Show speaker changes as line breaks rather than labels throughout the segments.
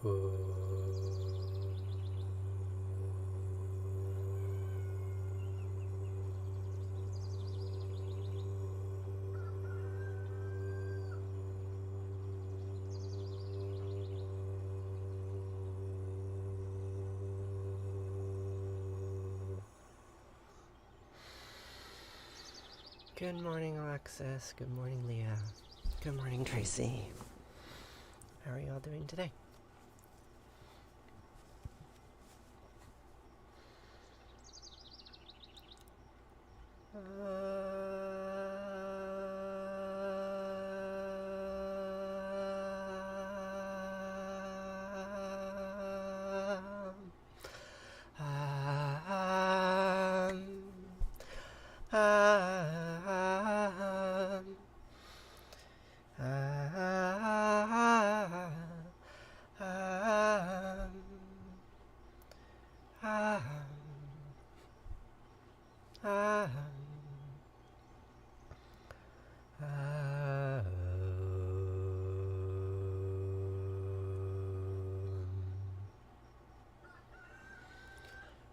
Good morning, Alexis. Good morning, Leah. Good morning, Tracy. How are you all doing today?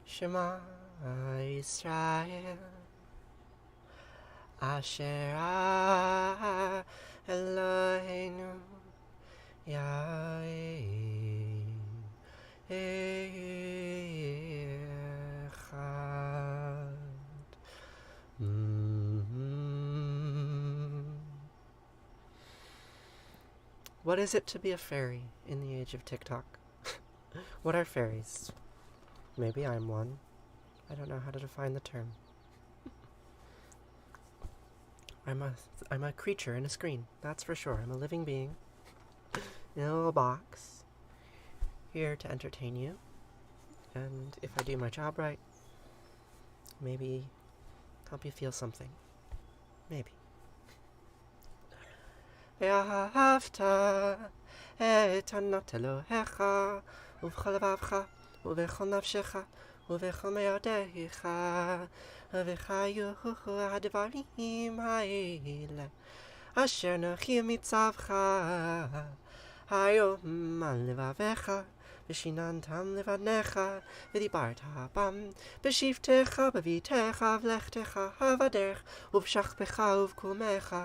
Shema Yisrael Asher Eloheinu Yahweh Echad. What is it to be a fairy in the age of TikTok? What are fairies? Maybe I'm one. I don't know how to define the term. I'm a creature in a screen, that's for sure. I'm a living being in a little box, here to entertain you. And if I do my job right, maybe help you feel something. Maybe. ואהבת את ענת אלוהיך ובכל לבבך ובכל נפשך ובכל מאודך וחיו הדברים האלה אשר נוחים מצווך היום על לבביך ושיננתם לבניך ודיברת בם בשבתך בביתך ולכתך בדרך ובשכבך ובקומך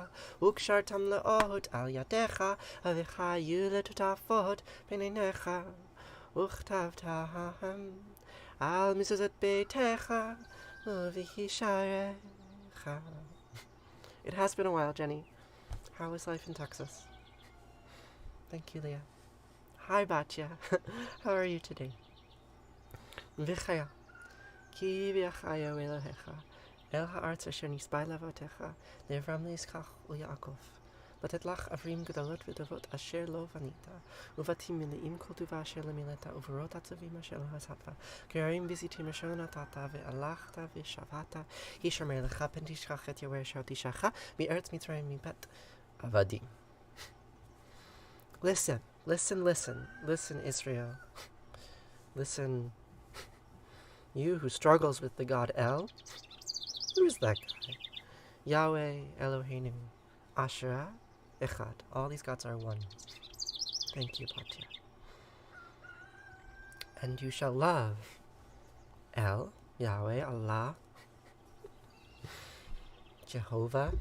וקשרתם לאות על ידיך וחיו לטוטפות בין עיניך וכתבתם על מזוזות ביתך ובשעריך. It has been a while, Jenny. How is life in Texas? Thank you, Leah. Hi, Batya. How are you today? V'chaya, ki v'achayo Elohecha, el ha'artz asher nisbai lavotecha, le'avram le'yitzchak u'Yaakov, לתת לך עברים גדולות וטובות אשר לא בנית, ובתים מלאים כל טובה אשר למילאת, וברות עצבים אשר לא עשת, גררים וזיתים אשר לא נתת, והלכת ושבת, ישמר לך פן תשכח את יהוה אשר תשכחה, מארץ מצרים מבית עבדים. Listen, listen, listen, listen, Israel. Listen, you who struggles with the god El. Who's that guy? Yahweh, Eloheinu, Asherah, Echad. All these gods are one. Thank you, Batya. And you shall love El, Yahweh, Allah, Jehovah.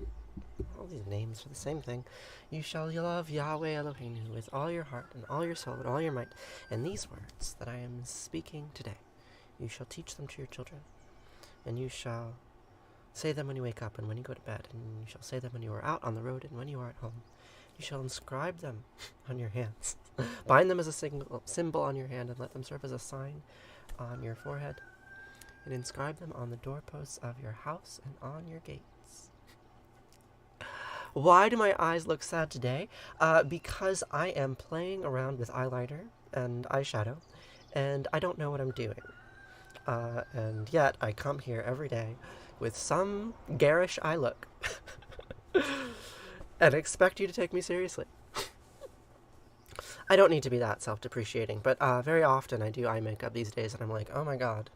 All these names are the same thing. You shall love Yahweh Eloheinu with all your heart and all your soul and all your might. And these words that I am speaking today, you shall teach them to your children. And you shall say them when you wake up and when you go to bed. And you shall say them when you are out on the road and when you are at home. You shall inscribe them on your hands. Bind them as a symbol on your hand and let them serve as a sign on your forehead. And inscribe them on the doorposts of your house and on your gates. Why do my eyes look sad today? Because I am playing around with eyeliner and eyeshadow, and I don't know what I'm doing. And yet I come here every day with some garish eye look and expect you to take me seriously. I don't need to be that self-depreciating, but very often I do eye makeup these days, and I'm like, oh my god,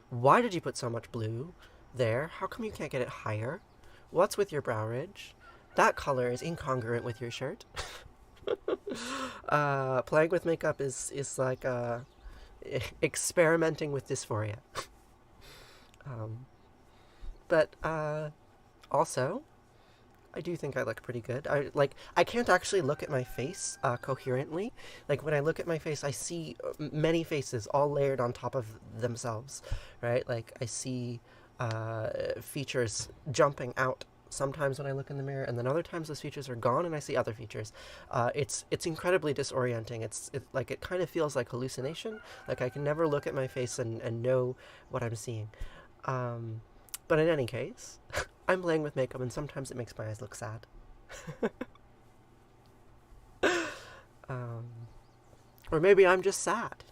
why did you put so much blue there? How come you can't get it higher? What's with your brow ridge? That color is incongruent with your shirt. Playing with makeup is like experimenting with dysphoria. But also, I do think I look pretty good. I can't actually look at my face coherently. Like when I look at my face, I see many faces all layered on top of themselves, right? Like I see features jumping out sometimes when I look in the mirror, and then other times those features are gone, and I see other features. It's incredibly disorienting. It kind of feels like hallucination. Like I can never look at my face and know what I'm seeing. But in any case, I'm playing with makeup, and sometimes it makes my eyes look sad. um, or maybe I'm just sad.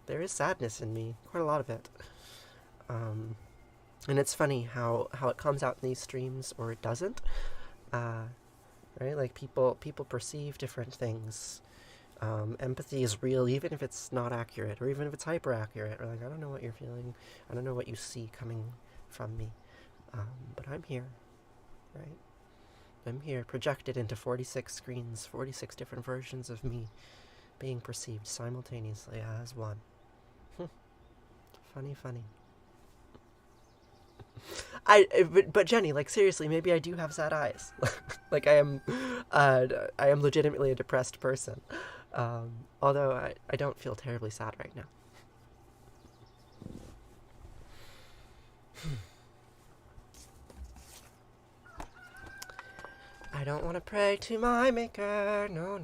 There is sadness in me, quite a lot of it. And it's funny how it comes out in these streams or it doesn't. Right? Like people perceive different things. Empathy is real even if it's not accurate, or even if it's hyper accurate. Or like, I don't know what you're feeling. I don't know what you see coming from me. But I'm here, right? I'm here, projected into 46 screens, 46 different versions of me being perceived simultaneously as one. Funny. But Jenny, like seriously, maybe I do have sad eyes. Like I am legitimately a depressed person. Although I don't feel terribly sad right now. I don't want to pray to my maker, no.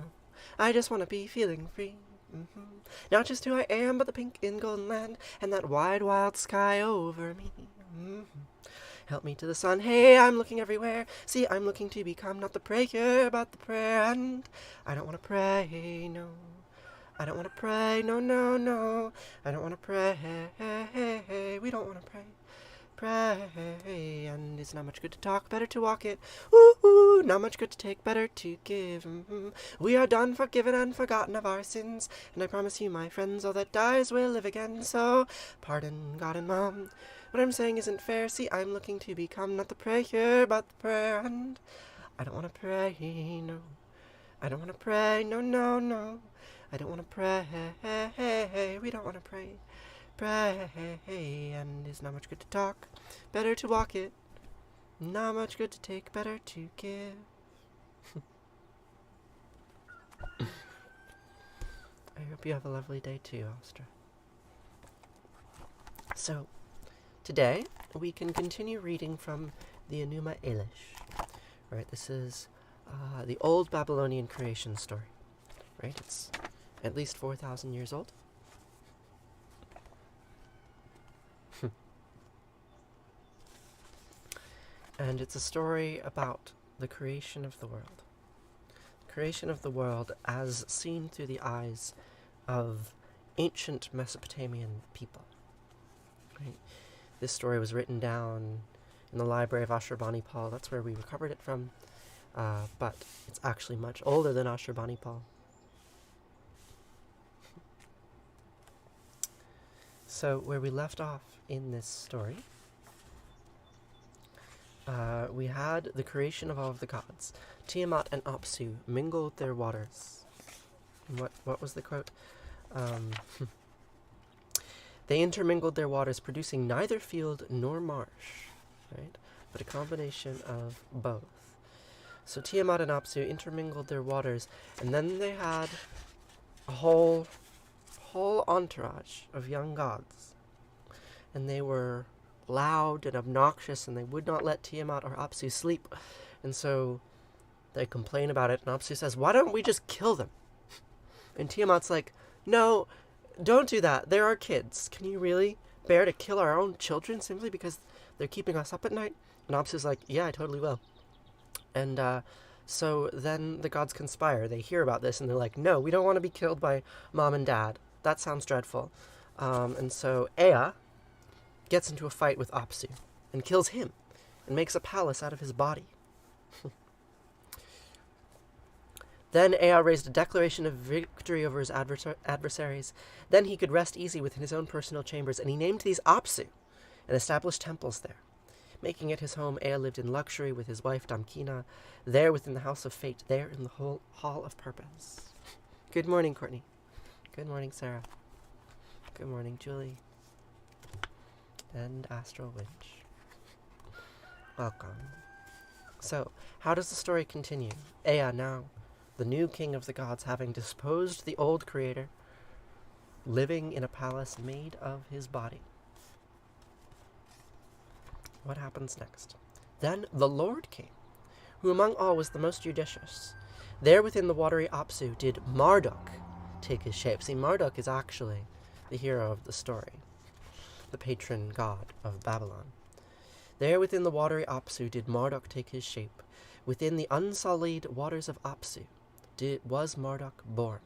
I just want to be feeling free. Not just who I am, but the pink and golden land, and that wide, wild sky over me. Help me to the sun, hey, I'm looking everywhere. See, I'm looking to become not the prayer, but the prayer, and I don't want to pray, no. I don't want to pray, no. I don't want to pray, we don't want to pray. Pray, and it's not much good to talk, better to walk it. Ooh, not much good to take, better to give. We are done, forgiven, and forgotten of our sins, and I promise you, my friends, all that dies will live again. So, pardon, God and Mom, what I'm saying isn't fair. See, I'm looking to become not the prayer, but the prayer, and I don't want to pray, no. I don't want to pray, no. I don't want to pray, we don't want to pray. Pray, and it's not much good to talk, better to walk it. Not much good to take, better to give. I hope you have a lovely day too, Astra. So, today we can continue reading from the Enuma Elish. Right, this is the old Babylonian creation story. Right, it's at least 4,000 years old. And it's a story about the creation of the world. Creation of the world as seen through the eyes of ancient Mesopotamian people. Right? This story was written down in the library of Ashurbanipal. That's where we recovered it from. But it's actually much older than Ashurbanipal. So where we left off in this story, we had the creation of all of the gods. Tiamat and Apsu mingled their waters. And what was the quote? They intermingled their waters, producing neither field nor marsh, right? But a combination of both. So Tiamat and Apsu intermingled their waters, and then they had a whole entourage of young gods. And they were loud and obnoxious, and they would not let Tiamat or Apsu sleep. And so they complain about it, and Apsu says, why don't we just kill them? And Tiamat's like, no, don't do that. They're our kids. Can you really bear to kill our own children simply because they're keeping us up at night? And Apsu's like, yeah, I totally will. And so then the gods conspire. They hear about this, and they're like, no, we don't want to be killed by Mom and Dad. That sounds dreadful. And so Ea gets into a fight with Apsu and kills him and makes a palace out of his body. Then Ea raised a declaration of victory over his adversaries. Then he could rest easy within his own personal chambers, and he named these Apsu and established temples there. Making it his home, Ea lived in luxury with his wife Damkina, there within the house of fate, there in the whole hall of purpose. Good morning, Courtney. Good morning, Sarah. Good morning, Julie. And Astral Winch. Welcome. So, how does the story continue? Ea now, the new king of the gods, having disposed the old creator, living in a palace made of his body. What happens next? Then the Lord came, who among all was the most judicious. There within the watery Apsu did Marduk take his shape. See, Marduk is actually the hero of the story, the patron god of Babylon. There within the watery Apsu did Marduk take his shape. Within the unsullied waters of Apsu was Marduk born.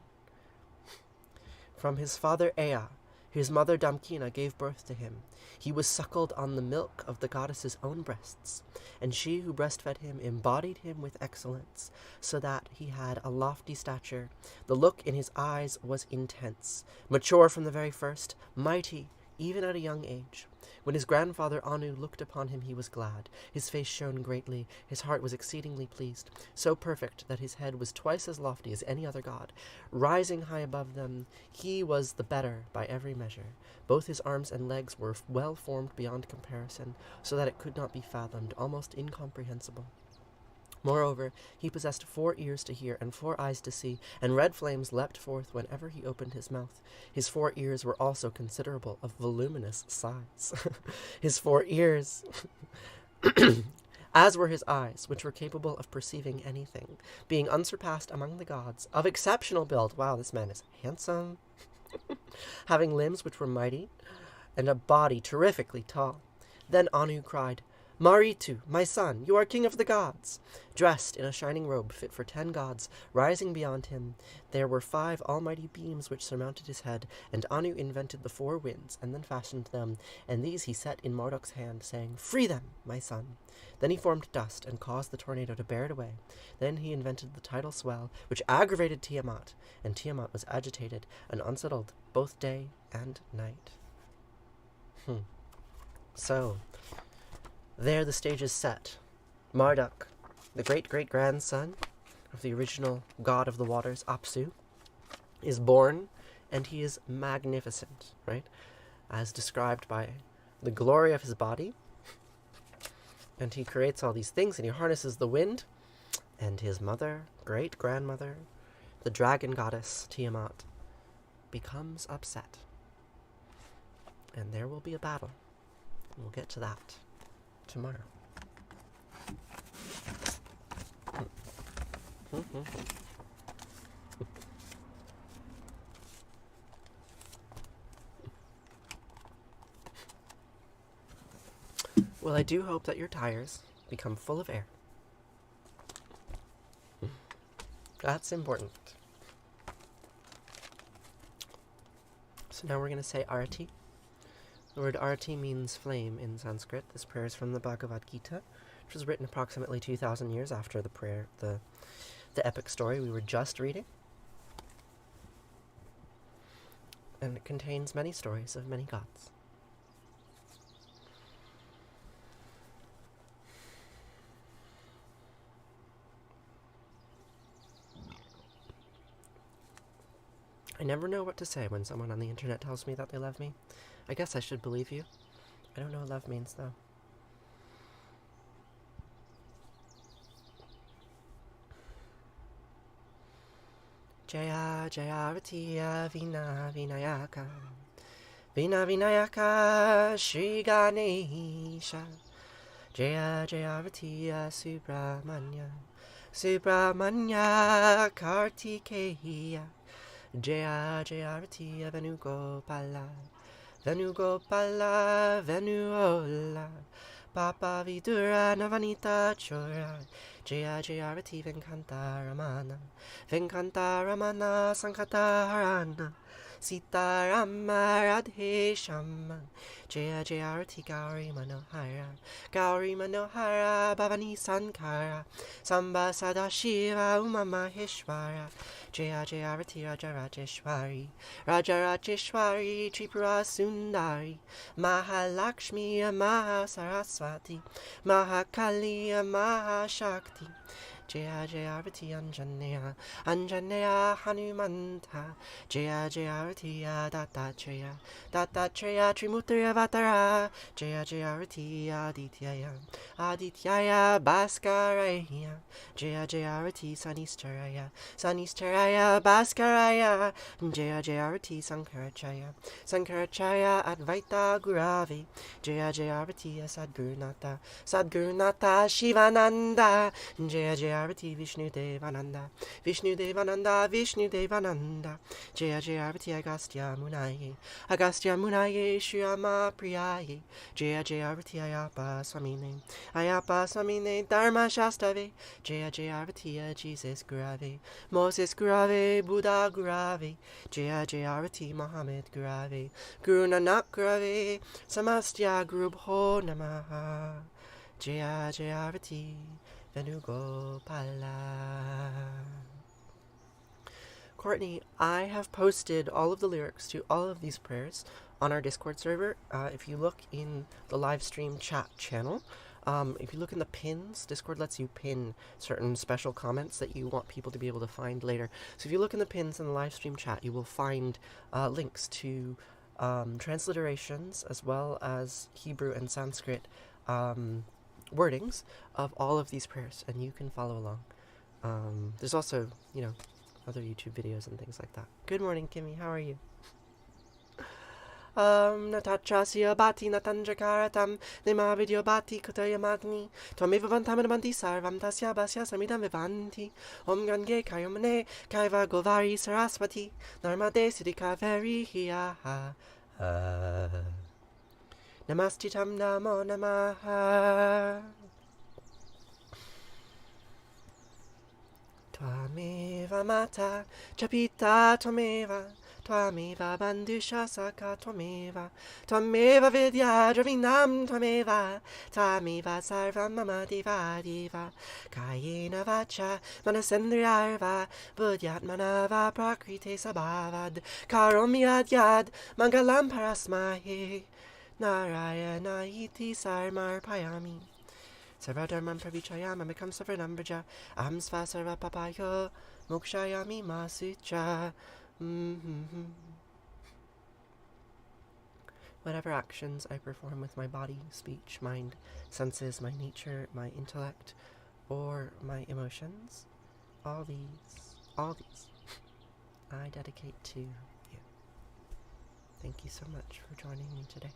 From his father Ea, his mother Damkina gave birth to him. He was suckled on the milk of the goddess's own breasts, and she who breastfed him embodied him with excellence, so that he had a lofty stature. The look in his eyes was intense, mature from the very first, mighty even at a young age. When his grandfather Anu looked upon him, he was glad. His face shone greatly. His heart was exceedingly pleased, so perfect that his head was twice as lofty as any other god. Rising high above them, he was the better by every measure. Both his arms and legs were well formed beyond comparison, so that it could not be fathomed, almost incomprehensible. Moreover, he possessed 4 ears to hear and 4 eyes to see, and red flames leapt forth whenever he opened his mouth. His 4 ears were also considerable, of voluminous size. His 4 ears, as were his eyes, which were capable of perceiving anything, being unsurpassed among the gods, of exceptional build. Wow, this man is handsome. Having limbs which were mighty, and a body terrifically tall. Then Anu cried, Maritu, my son, you are king of the gods. Dressed in a shining robe fit for 10 gods, rising beyond him, there were 5 almighty beams which surmounted his head, and Anu invented the 4 winds, and then fashioned them, and these he set in Marduk's hand, saying, Free them, my son. Then he formed dust, and caused the tornado to bear it away. Then he invented the tidal swell, which aggravated Tiamat, and Tiamat was agitated and unsettled both day and night. So, there the stage is set. Marduk, the great-great-grandson of the original god of the waters, Apsu, is born, and he is magnificent, right? As described by the glory of his body. And he creates all these things, and he harnesses the wind, and his mother, great-grandmother, the dragon goddess, Tiamat, becomes upset. And there will be a battle. We'll get to that tomorrow. Well, I do hope that your tires become full of air. That's important. So now we're going to say Arati. The word Arati means flame in Sanskrit. This prayer is from the Bhagavad Gita, which was written approximately 2,000 years after the prayer, the epic story we were just reading. And it contains many stories of many gods. I never know what to say when someone on the internet tells me that they love me. I guess I should believe you. I don't know what love means, though. Jaya Jaya Ratiya Vina Vinayaka Vina Vinayaka Shri Ganesha Jaya Jaya Ratiya Subramanya Subramanya Kartikeya Jaya Jaya Ratiya Venugopala Venugopala Venuola Papa Vidura Navanita Chora Jaya Jaya Rati Venkanta Ramana Sankata Harana Sitarama Radhe Shama Jaya Jaya Arati Gauri Manohara Gauri Manohara Bhavani Sankara Samba Sadashiva Uma Maheshwara Jaya Jaya Arati Raja Rajeshwari Raja Rajeshwari Tripura Sundari Mahalakshmi Mahasaraswati Mahakali Mahashakti Jaya Jaya Arati Anjaneya Anjaneya Hanumanta Jaya Jaya Arati Dattatreya Dattatreya Trimurti Avatara Jaya Jaya Arati Adityaya Adityaya Bhaskaraya Jaya Jaya Arati Sanistaraya Sanistaraya Bhaskaraya Jaya Jaya Arati Sankaracharya Sankaracharya Advaita Gurave Jaya Jaya Arati Sadgurunata Sadgurunata Shivananda Jaya Jaya Arati Vishnu Devananda Vishnu Devananda Vishnu Devananda Jaya Jaya Arati Agastya Munaye Agastya Munaye Shriyama Priyaye Jaya Jaya Arati Ayapa Swamine Dharma Shastave Jaya Jaya Arati Jesus Gurave Moses Gurave Buddha Gurave Jaya Jaya Arati Muhammad Gurave Guru Nanak Gurave Samastya Guru Bho Namaha Jaya Jaya Arati Venugopala. Courtney, I have posted all of the lyrics to all of these prayers on our Discord server. If you look in the live stream chat channel, if you look in the pins, Discord lets you pin certain special comments that you want people to be able to find later. So if you look in the pins in the live stream chat, you will find links to transliterations as well as Hebrew and Sanskrit wordings of all of these prayers, and you can follow along. There's also, other YouTube videos and things like that. Good morning, Kimmy. How are you? Natachasya bhati natanjakaratam nema vidyo bhati kutaya magni tvameva vantamanabanti sarvam tasya basya samidam vivanti om gange kayomane kaiva govari saraswati narmade siddhika verihiyaha Namastitam Namo Namaha Tvameva Mata Chapita Tvameva Tvameva Bandusha Saka Tvameva Tvameva Vidya Dravinam Tvameva Tvameva Sarvam Mama Deva Deva Kayena Vacha Manasendriyarva Buddhyatmanava Prakrite Sabhavad Karomi Adyad Mangalam Parasmahe Narayana iti sarmar payami Sarvadharman pravichayam become savarnambraja Aham sva sarva papayo mokshayami masucha. Whatever actions I perform with my body, speech, mind, senses, my nature, my intellect, or my emotions, all these I dedicate to you. Thank you so much for joining me today.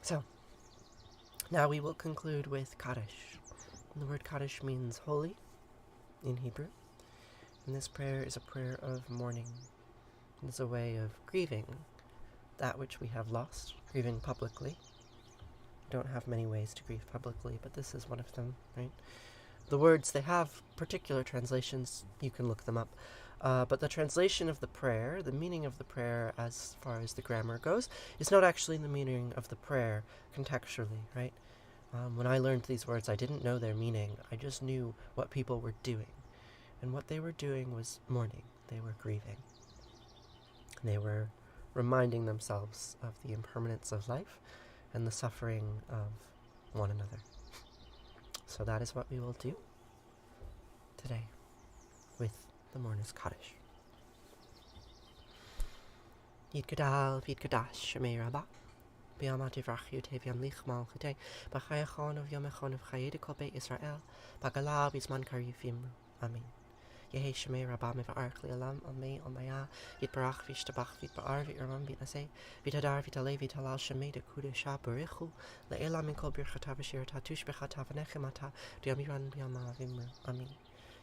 So, now we will conclude with Kaddish. And the word Kaddish means holy in Hebrew. And this prayer is a prayer of mourning. It's a way of grieving that which we have lost, grieving publicly. We don't have many ways to grieve publicly, but this is one of them, right? The words, they have particular translations. You can look them up. But the translation of the prayer, the meaning of the prayer as far as the grammar goes, is not actually the meaning of the prayer contextually, right? When I learned these words, I didn't know their meaning. I just knew what people were doing. And what they were doing was mourning. They were grieving. They were reminding themselves of the impermanence of life and the suffering of one another. So that is what we will do today with the Mourner's Kaddish. Yid Gadal, Vid Gadash, Shemei Rabbah, B'yama Tivrach Yotev Yam Lich Mal Chutei, B'chayachon of Yomechon of Chayed Kobe Israel, B'galav Izman Karifim. Amen. Yehi Shemei Rabbah Mevarach Li'alam, Amei Omaya, Yid Barach Vishtabach Vid Ba'ar V'Irman B'Nasei, V'Tadar V'Talei V'Talal Shemei De Kudesha Barichu, Le'elam Min Kol Birchata V'Shir Tatush B'Chata V'Nechemata, D'Yamiran B'Yama Vimru. Amen.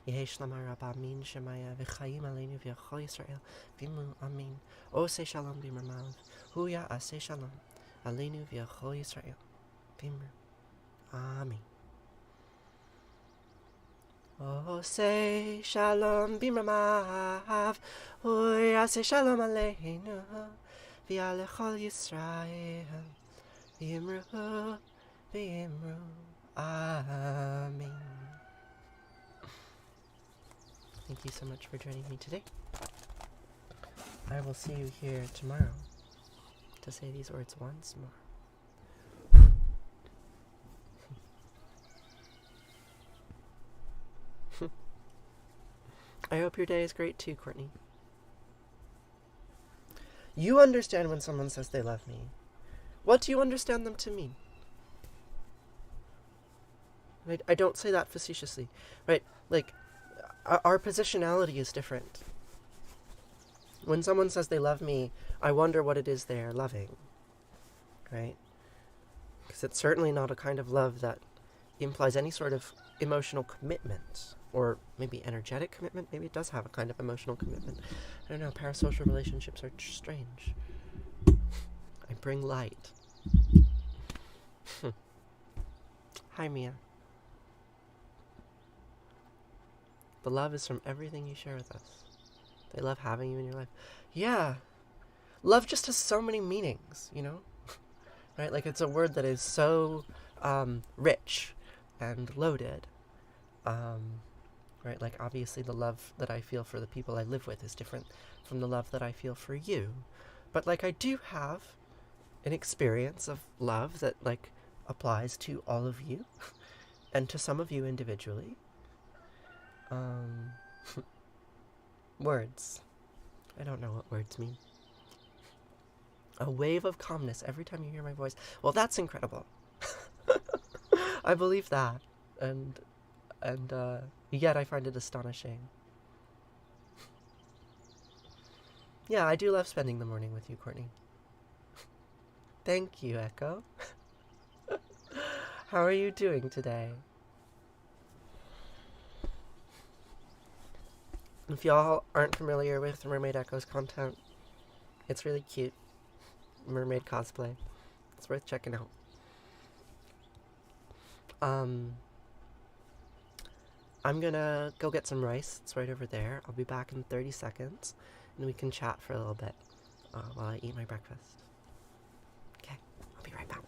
Yehi Shlama Rabbah Min Shemaya V'Chayim Aleinu V'Yachol Yisrael Vimru. Amen. Osei Shalom B'Mermav, Huya Asei Shalom Aleinu V'Yachol Yisrael Vimru. Amen. Oh, say shalom bimramav, oy, say shalom aleinu, v'alechol Yisrael, v'imru, v'imru, amen. Thank you so much for joining me today. I will see you here tomorrow to say these words once more. I hope your day is great too, Courtney. You understand when someone says they love me. What do you understand them to mean? Right? I don't say that facetiously, right? Like, our positionality is different. When someone says they love me, I wonder what it is they're loving, right? Because it's certainly not a kind of love that implies any sort of emotional commitment, or maybe energetic commitment. Maybe it does have a kind of emotional commitment. I don't know, parasocial relationships are strange. I bring light. Hi, Mia. The love is from everything you share with us. They love having you in your life. Yeah. Love just has so many meanings, you know? Right? Like, it's a word that is so rich and loaded. Right? Like, obviously the love that I feel for the people I live with is different from the love that I feel for you. But, like, I do have an experience of love that, like, applies to all of you and to some of you individually. Words. I don't know what words mean. A wave of calmness every time you hear my voice. Well, that's incredible. I believe that. And yet I find it astonishing. Yeah, I do love spending the morning with you, Courtney. Thank you, Echo. How are you doing today? If y'all aren't familiar with Mermaid Echo's content, it's really cute. Mermaid cosplay. It's worth checking out. I'm gonna go get some rice. It's right over there. I'll be back in 30 seconds, and we can chat for a little bit while I eat my breakfast. Okay, I'll be right back.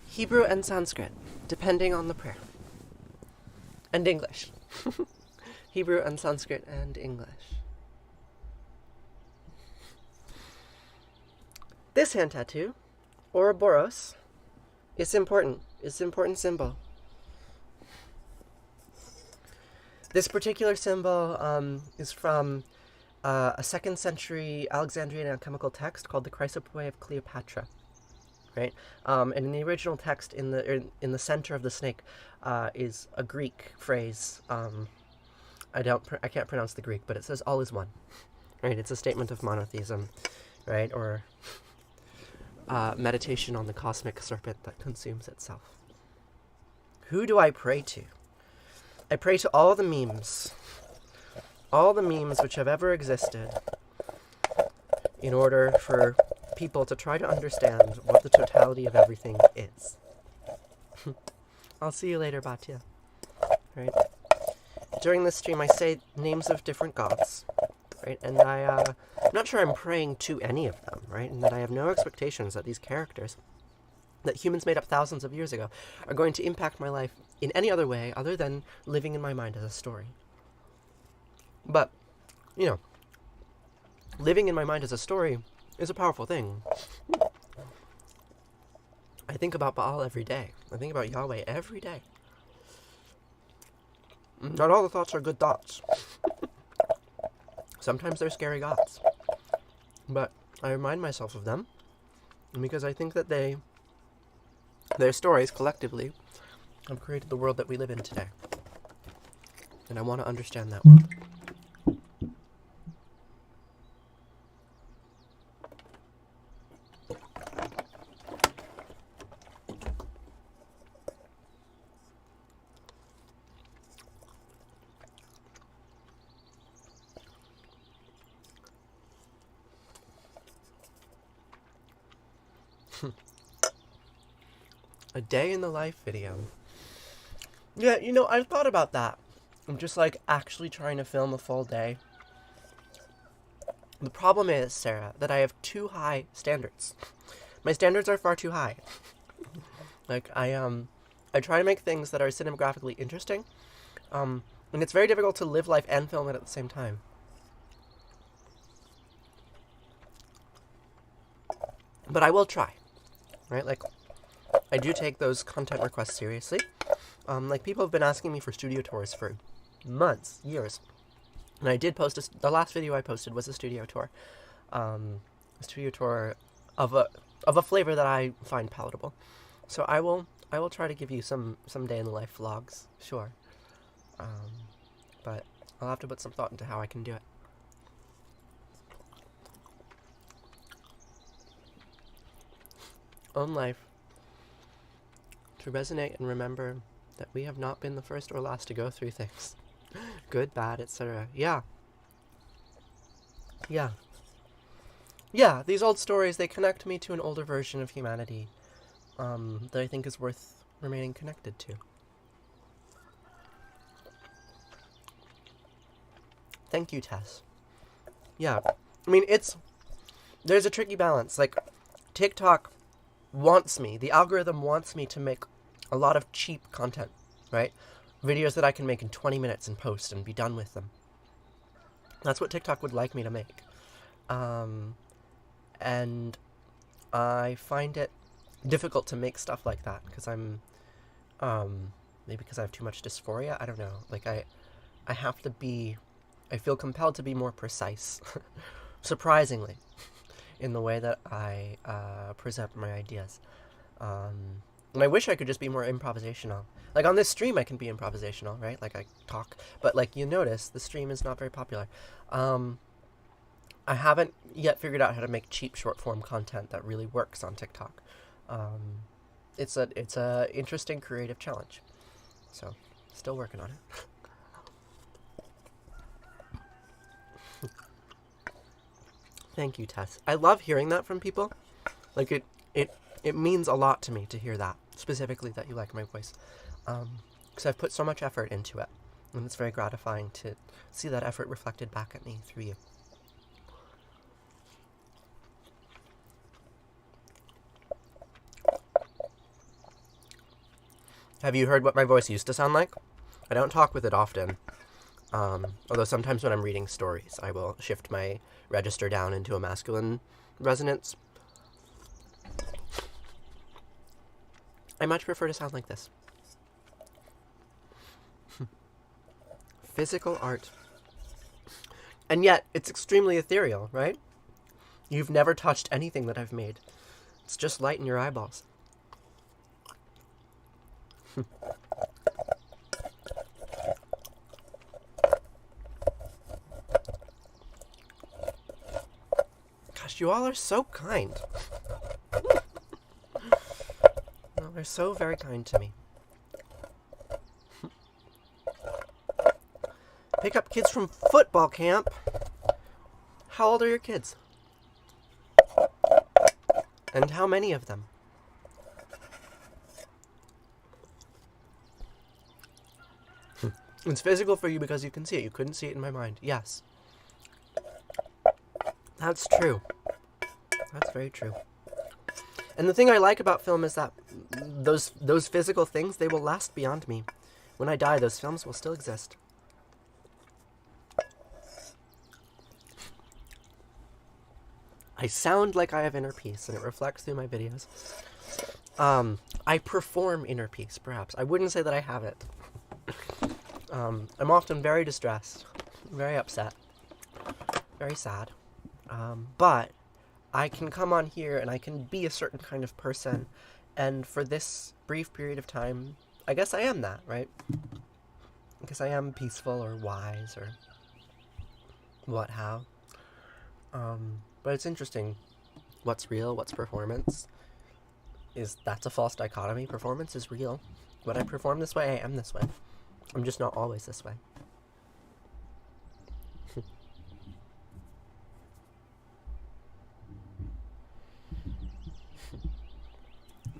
Hebrew and Sanskrit, depending on the prayer. And English. Hebrew and Sanskrit and English. This hand tattoo, Ouroboros, is important. It's an important symbol. This particular symbol is from a 2nd century Alexandrian alchemical text called the Chrysopoeia of Cleopatra. Right, and in the original text, in the center of the snake, is a Greek phrase. I can't pronounce the Greek, but it says "all is one." Right, it's a statement of monotheism, right, or meditation on the cosmic serpent that consumes itself. Who do I pray to? I pray to all the memes which have ever existed, in order for people to try to understand what the totality of everything is. I'll see you later, Batya. Right? During this stream, I say names of different gods. right? And I'm not sure I'm praying to any of them, right? And that I have no expectations that these characters that humans made up thousands of years ago are going to impact my life in any other way other than living in my mind as a story. But, you know, living in my mind as a story is a powerful thing. I think about Baal every day. I think about Yahweh every day. Not all the thoughts are good thoughts. Sometimes they're scary gods. But I remind myself of them because I think that their stories collectively have created the world that we live in today. And I want to understand that world. A day in the life video. Yeah, you know, I've thought about that. I'm just like actually trying to film a full day. The problem is, Sarah, that I have too high standards. My standards are far too high. Like I try to make things that are cinematographically interesting. And it's very difficult to live life and film it at the same time. But I will try. Right? Like I do take those content requests seriously. Like people have been asking me for studio tours for months, years. And I did post the last video I posted was a studio tour. A studio tour of a flavor that I find palatable. So I will try to give you some day in the life vlogs, sure. But I'll have to put some thought into how I can do it. Own life. To resonate and remember that we have not been the first or last to go through things. Good, bad, etc. Yeah. Yeah. Yeah, these old stories, they connect me to an older version of humanity that I think is worth remaining connected to. Thank you, Tess. Yeah. I mean, there's a tricky balance. Like, TikTok wants me, the algorithm wants me to make a lot of cheap content, right? Videos that I can make in 20 minutes and post and be done with them. That's what TikTok would like me to make. And I find it difficult to make stuff like that because I'm, maybe because I have too much dysphoria, I don't know. Like I have to be, I feel compelled to be more precise, surprisingly, in the way that I present my ideas. And I wish I could just be more improvisational. Like on this stream I can be improvisational, right? Like I talk, but like you notice the stream is not very popular. I haven't yet figured out how to make cheap short form content that really works on TikTok. It's a interesting creative challenge. So, still working on it. Thank you, Tess. I love hearing that from people. Like it means a lot to me to hear that, specifically that you like my voice. Because I've put so much effort into it. And it's very gratifying to see that effort reflected back at me through you. Have you heard what my voice used to sound like? I don't talk with it often. Although sometimes when I'm reading stories, I will shift my register down into a masculine resonance. I much prefer to sound like this. Physical art. And yet, it's extremely ethereal, right? You've never touched anything that I've made. It's just light in your eyeballs. Gosh, you all are so kind. No, they're so very kind to me. Pick up kids from football camp. How old are your kids? And how many of them? It's physical for you because you can see it. You couldn't see it in my mind. Yes. That's true. That's very true. And the thing I like about film is that those physical things, they will last beyond me. When I die, those films will still exist. I sound like I have inner peace, and it reflects through my videos. I perform inner peace, perhaps. I wouldn't say that I have it. I'm often very distressed, very upset, very sad. But I can come on here and I can be a certain kind of person. And for this brief period of time, I guess I am that, right? I guess I am peaceful or wise or what how. But it's interesting. What's real, what's performance? That's a false dichotomy. Performance is real. When I perform this way, I am this way. I'm just not always this way.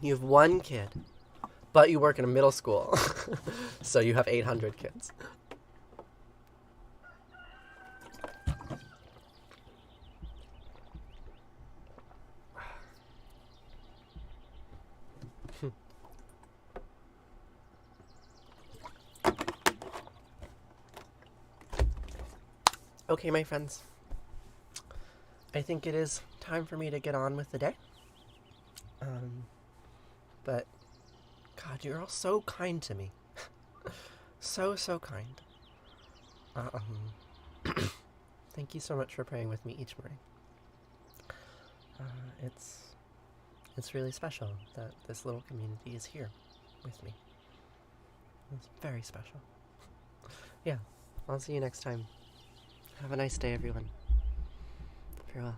You have one kid, but you work in a middle school, so you have 800 kids. Okay, my friends. I think it is time for me to get on with the day. But, God, you're all so kind to me. So kind. Thank you so much for praying with me each morning. It's really special that this little community is here with me. It's very special. Yeah, I'll see you next time. Have a nice day, everyone. Farewell.